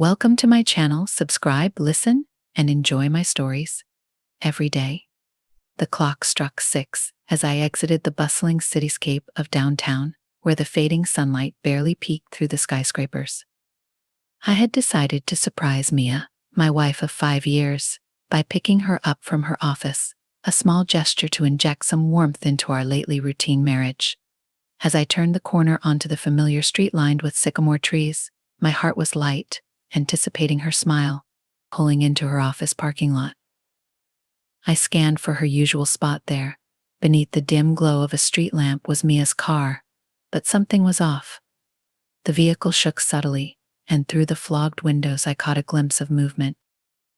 Welcome to my channel. Subscribe, listen, and enjoy my stories every day. The clock struck 6 as I exited the bustling cityscape of downtown, where the fading sunlight barely peeked through the skyscrapers. I had decided to surprise Mia, my wife of 5 years, by picking her up from her office, a small gesture to inject some warmth into our lately routine marriage. As I turned the corner onto the familiar street lined with sycamore trees, my heart was light, anticipating her smile, pulling into her office parking lot. I scanned for her usual spot there. Beneath the dim glow of a street lamp was Mia's car, but something was off. The vehicle shook subtly, and through the fogged windows I caught a glimpse of movement.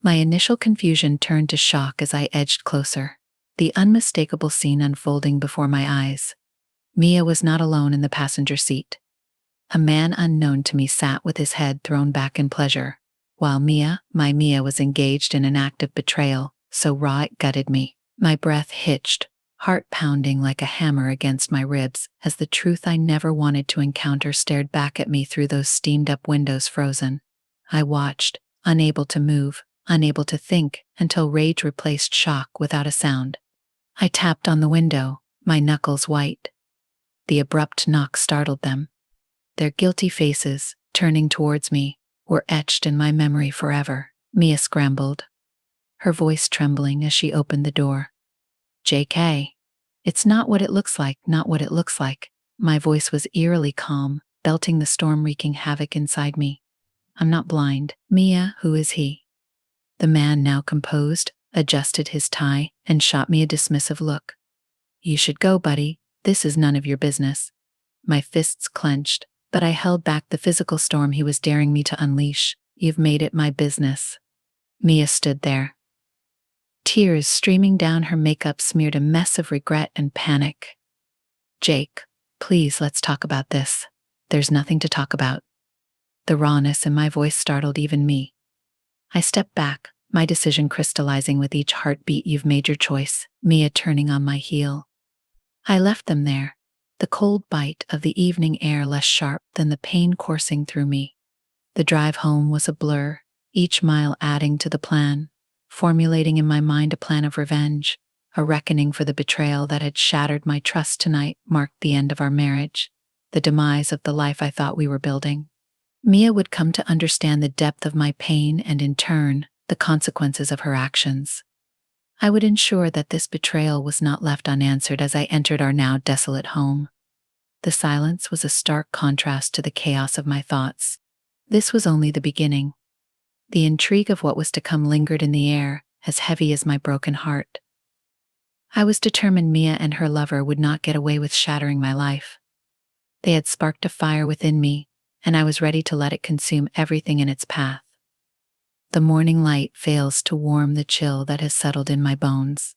My initial confusion turned to shock as I edged closer, the unmistakable scene unfolding before my eyes. Mia was not alone in the passenger seat. A man unknown to me sat with his head thrown back in pleasure, while my Mia was engaged in an act of betrayal, so raw it gutted me. My breath hitched, heart pounding like a hammer against my ribs as the truth I never wanted to encounter stared back at me through those steamed-up windows frozen. I watched, unable to move, unable to think, until rage replaced shock without a sound. I tapped on the window, my knuckles white. The abrupt knock startled them. Their guilty faces, turning towards me, were etched in my memory forever. Mia scrambled, her voice trembling as she opened the door. "JK, it's not what it looks like, not what it looks like." My voice was eerily calm, belting the storm wreaking havoc inside me. "I'm not blind." "Mia, who is he?" The man, now composed, adjusted his tie and shot me a dismissive look. "You should go, buddy. This is none of your business." My fists clenched, but I held back the physical storm he was daring me to unleash. "You've made it my business." Mia stood there. Tears streaming down her makeup smeared a mess of regret and panic. "Jake, please, let's talk about this." "There's nothing to talk about." The rawness in my voice startled even me. I stepped back, my decision crystallizing with each heartbeat. "You've made your choice." Mia turning on my heel. I left them there, the cold bite of the evening air less sharp than the pain coursing through me. The drive home was a blur, each mile adding to the plan, formulating in my mind a plan of revenge. A reckoning for the betrayal that had shattered my trust tonight marked the end of our marriage, the demise of the life I thought we were building. Mia would come to understand the depth of my pain and, in turn, the consequences of her actions. I would ensure that this betrayal was not left unanswered as I entered our now desolate home. The silence was a stark contrast to the chaos of my thoughts. This was only the beginning. The intrigue of what was to come lingered in the air, as heavy as my broken heart. I was determined Mia and her lover would not get away with shattering my life. They had sparked a fire within me, and I was ready to let it consume everything in its path. The morning light fails to warm the chill that has settled in my bones.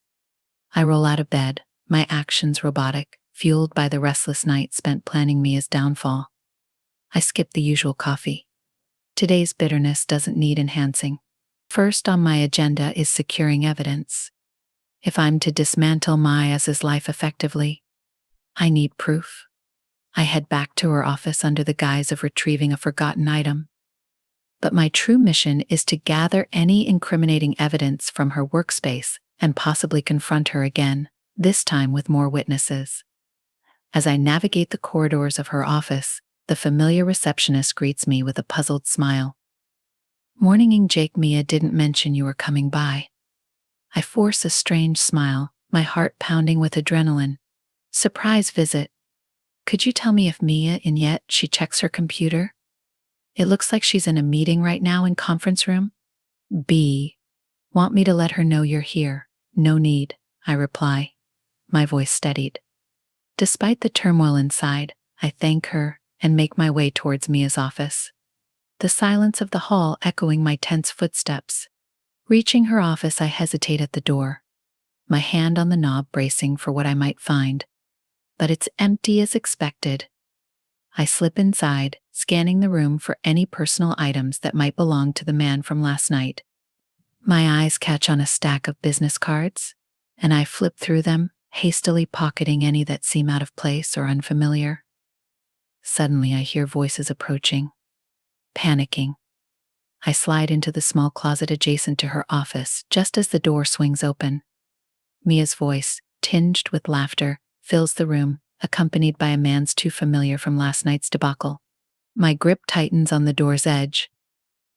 I roll out of bed, my actions robotic, fueled by the restless night spent planning Mia's downfall. I skip the usual coffee. Today's bitterness doesn't need enhancing. First on my agenda is securing evidence. If I'm to dismantle Mia's life effectively, I need proof. I head back to her office under the guise of retrieving a forgotten item. But my true mission is to gather any incriminating evidence from her workspace and possibly confront her again, this time with more witnesses. As I navigate the corridors of her office, the familiar receptionist greets me with a puzzled smile. "Morning, Jake. Mia didn't mention you were coming by." I force a strange smile, my heart pounding with adrenaline. "Surprise visit. Could you tell me if Mia in yet?" She checks her computer. "It looks like she's in a meeting right now in conference room." "B. Want me to let her know you're here?" "No need," I reply, my voice steadied. Despite the turmoil inside, I thank her and make my way towards Mia's office. The silence of the hall echoing my tense footsteps. Reaching her office, I hesitate at the door, my hand on the knob bracing for what I might find. But it's empty as expected. I slip inside, scanning the room for any personal items that might belong to the man from last night. My eyes catch on a stack of business cards, and I flip through them, hastily pocketing any that seem out of place or unfamiliar. Suddenly I hear voices approaching. Panicking, I slide into the small closet adjacent to her office just as the door swings open. Mia's voice, tinged with laughter, fills the room, accompanied by a man's too familiar from last night's debacle. My grip tightens on the door's edge,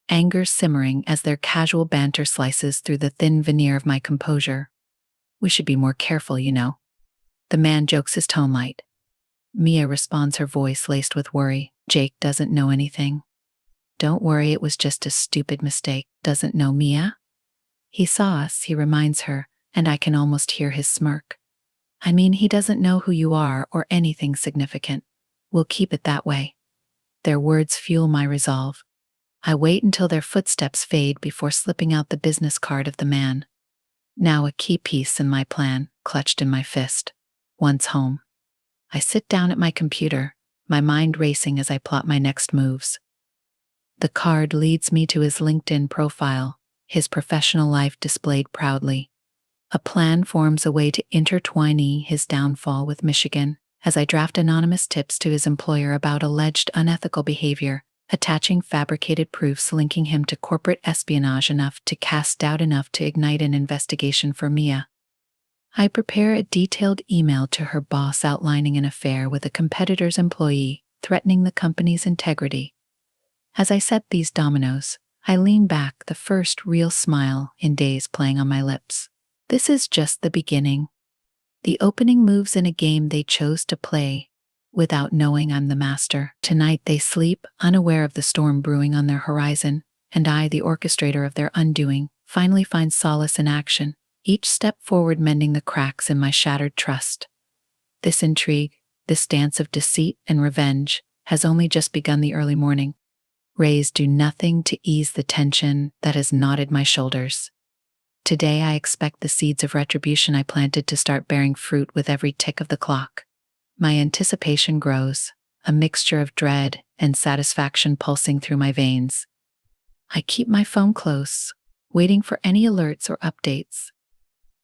anger simmering as their casual banter slices through the thin veneer of my composure. We should be more careful, you know. The man jokes, his tone light. Mia responds, her voice laced with worry. Jake doesn't know anything. Don't worry, it was just a stupid mistake. Doesn't know Mia? He saw us, he reminds her, and I can almost hear his smirk. I mean, he doesn't know who you are or anything significant. We'll keep it that way. Their words fuel my resolve. I wait until their footsteps fade before slipping out the business card of the man. Now a key piece in my plan, clutched in my fist. Once home, I sit down at my computer, my mind racing as I plot my next moves. The card leads me to his LinkedIn profile, his professional life displayed proudly. A plan forms a way to intertwine his downfall with Michigan, as I draft anonymous tips to his employer about alleged unethical behavior, attaching fabricated proofs linking him to corporate espionage enough to cast doubt enough to ignite an investigation for Mia. I prepare a detailed email to her boss outlining an affair with a competitor's employee, threatening the company's integrity. As I set these dominoes, I lean back, the first real smile in days playing on my lips. This is just the beginning. The opening moves in a game they chose to play, without knowing I'm the master. Tonight they sleep, unaware of the storm brewing on their horizon, and I, the orchestrator of their undoing, finally find solace in action, each step forward mending the cracks in my shattered trust. This intrigue, this dance of deceit and revenge, has only just begun. The early morning rays do nothing to ease the tension that has knotted my shoulders. Today I expect the seeds of retribution I planted to start bearing fruit with every tick of the clock. My anticipation grows, a mixture of dread and satisfaction pulsing through my veins. I keep my phone close, waiting for any alerts or updates.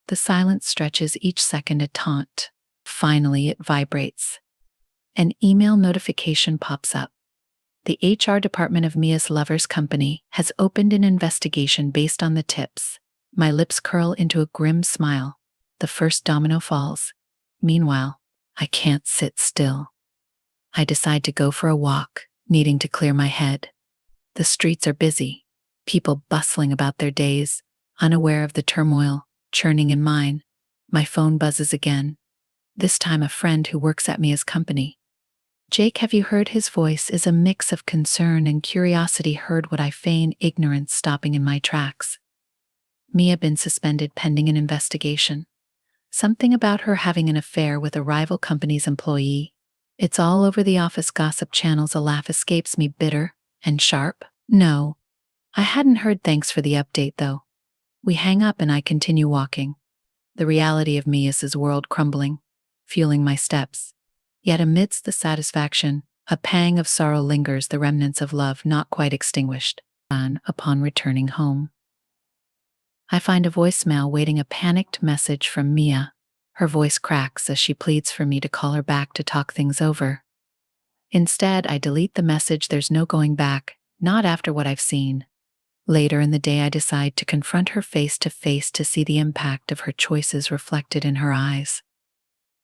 The silence stretches, each second a taunt. Finally, it vibrates. An email notification pops up. The HR department of Mia's lover's company has opened an investigation based on the tips. My lips curl into a grim smile. The first domino falls. Meanwhile, I can't sit still. I decide to go for a walk, needing to clear my head. The streets are busy, people bustling about their days, unaware of the turmoil churning in mine. My phone buzzes again. This time a friend who works at Mia's company. Jake, have you heard? His voice is a mix of concern and curiosity. Heard what I feign ignorance, stopping in my tracks. Mia been suspended pending an investigation. Something about her having an affair with a rival company's employee. It's all over the office gossip channels. A laugh escapes me, bitter and sharp. No, I hadn't heard. Thanks for the update, though. We hang up and I continue walking. The reality of Mia's world crumbling, fueling my steps. Yet amidst the satisfaction, a pang of sorrow lingers, the remnants of love not quite extinguished. Upon returning home, I find a voicemail waiting, a panicked message from Mia. Her voice cracks as she pleads for me to call her back to talk things over. Instead, I delete the message. There's no going back, not after what I've seen. Later in the day, I decide to confront her face to face to see the impact of her choices reflected in her eyes.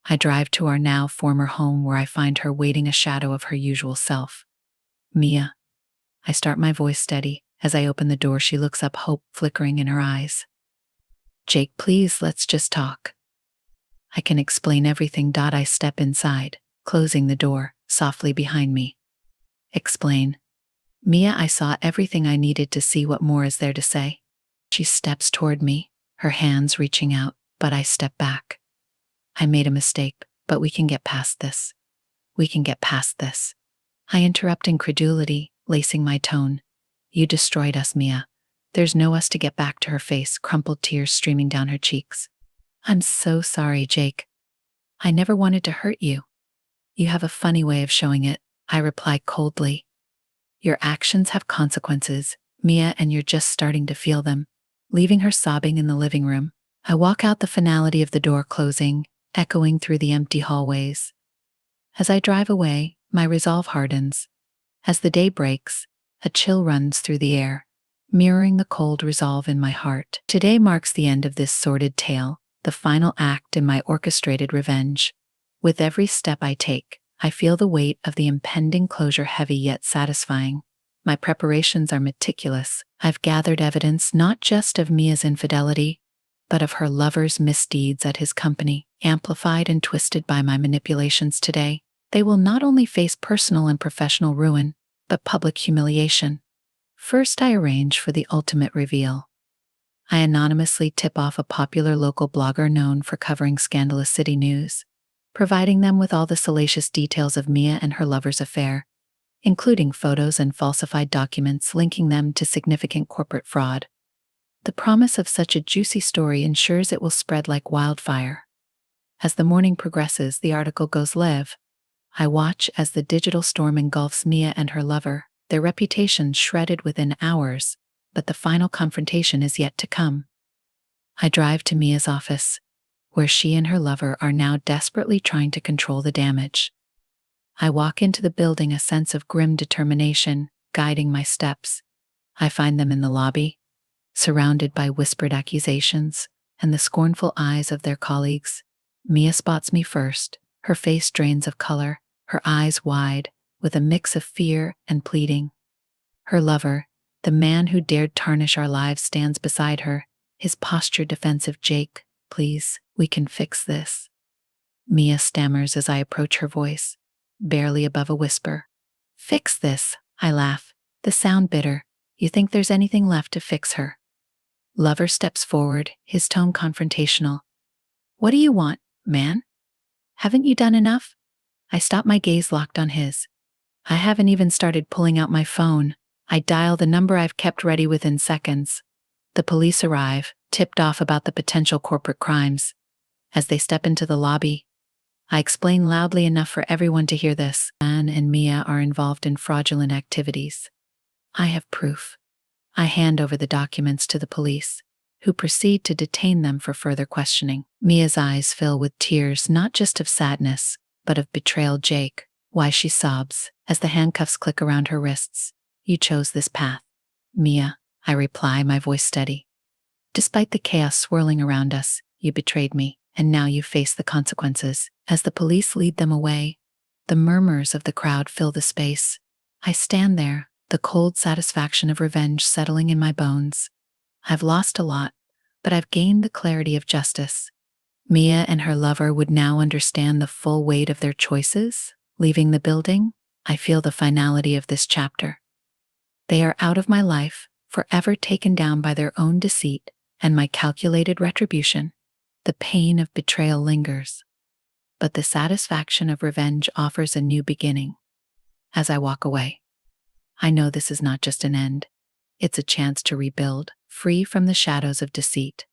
I drive to our now former home, where I find her waiting, a shadow of her usual self. Mia. I start, my voice steady. As I open the door, she looks up, hope flickering in her eyes. Jake, please, let's just talk. I can explain everything. I step inside, closing the door softly behind me. Explain. Mia, I saw everything I needed to see. What more is there to say? She steps toward me, her hands reaching out, but I step back. I made a mistake, but we can get past this. We can get past this. I interrupt, incredulity lacing my tone. You destroyed us, Mia. There's no us to get back. To her face, crumpled tears streaming down her cheeks. I'm so sorry, Jake. I never wanted to hurt you. You have a funny way of showing it, I reply coldly. Your actions have consequences, Mia, and you're just starting to feel them. Leaving her sobbing in the living room, I walk out, the finality of the door closing, echoing through the empty hallways. As I drive away, my resolve hardens. As the day breaks, a chill runs through the air, mirroring the cold resolve in my heart. Today marks the end of this sordid tale, the final act in my orchestrated revenge. With every step I take, I feel the weight of the impending closure heavy yet satisfying. My preparations are meticulous. I've gathered evidence not just of Mia's infidelity, but of her lover's misdeeds at his company, amplified and twisted by my manipulations today. They will not only face personal and professional ruin, but public humiliation. First, I arrange for the ultimate reveal. I anonymously tip off a popular local blogger known for covering scandalous city news, providing them with all the salacious details of Mia and her lover's affair, including photos and falsified documents linking them to significant corporate fraud. The promise of such a juicy story ensures it will spread like wildfire. As the morning progresses, the article goes live. I watch as the digital storm engulfs Mia and her lover, their reputations shredded within hours, but the final confrontation is yet to come. I drive to Mia's office, where she and her lover are now desperately trying to control the damage. I walk into the building, a sense of grim determination guiding my steps. I find them in the lobby, surrounded by whispered accusations and the scornful eyes of their colleagues. Mia spots me first, her face drains of color, her eyes wide, with a mix of fear and pleading. Her lover, the man who dared tarnish our lives, stands beside her, his posture defensive. "Jake, please, we can fix this." Mia stammers as I approach her, voice barely above a whisper. "Fix this," I laugh, the sound bitter. "You think there's anything left to fix her?" Lover steps forward, his tone confrontational. "What do you want, man? Haven't you done enough?" I stop, my gaze locked on his. I haven't even started pulling out my phone. I dial the number I've kept ready within seconds. The police arrive, tipped off about the potential corporate crimes. As they step into the lobby, I explain loudly enough for everyone to hear this. Anne and Mia are involved in fraudulent activities. I have proof. I hand over the documents to the police, who proceed to detain them for further questioning. Mia's eyes fill with tears, not just of sadness, but of betrayal. "Jake, why?" she sobs, as the handcuffs click around her wrists. "You chose this path." "Mia," I reply, my voice steady. "Despite the chaos swirling around us, you betrayed me, and now you face the consequences." As the police lead them away, the murmurs of the crowd fill the space. I stand there, the cold satisfaction of revenge settling in my bones. I've lost a lot, but I've gained the clarity of justice. Mia and her lover would now understand the full weight of their choices. Leaving the building, I feel the finality of this chapter. They are out of my life, forever taken down by their own deceit and my calculated retribution. The pain of betrayal lingers, but the satisfaction of revenge offers a new beginning. As I walk away, I know this is not just an end. It's a chance to rebuild, free from the shadows of deceit.